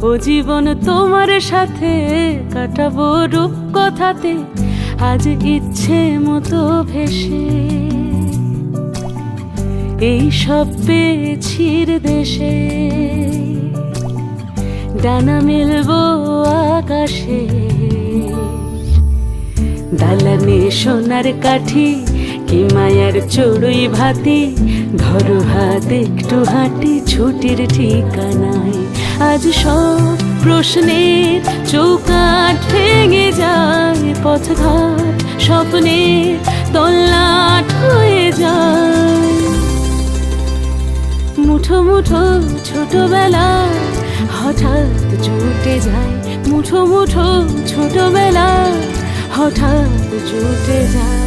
ও জীবন তোমার সাথে কাটাবো রূপ কথাতে, আজ ইচ্ছে মতো ভেসে এই সব পেয়েছির দেশে। ডানা মেলবো আকাশে, দালানে সোনার কাঠি, কি মায়ার চড়ুই ভাতি, ধরো হাত একটু হাঁটি ছুটির ঠিকানায়। আজ সব প্রশ্নের চৌকাঠ ভেঙে যায়, পথঘাট স্বপ্নের তল্লাট হয়ে যায়। মুঠো মুঠো ছোটবেলা হঠাৎ জুটে যায়, মুঠো মুঠো ছোটবেলা হঠাৎ জুটে যায়।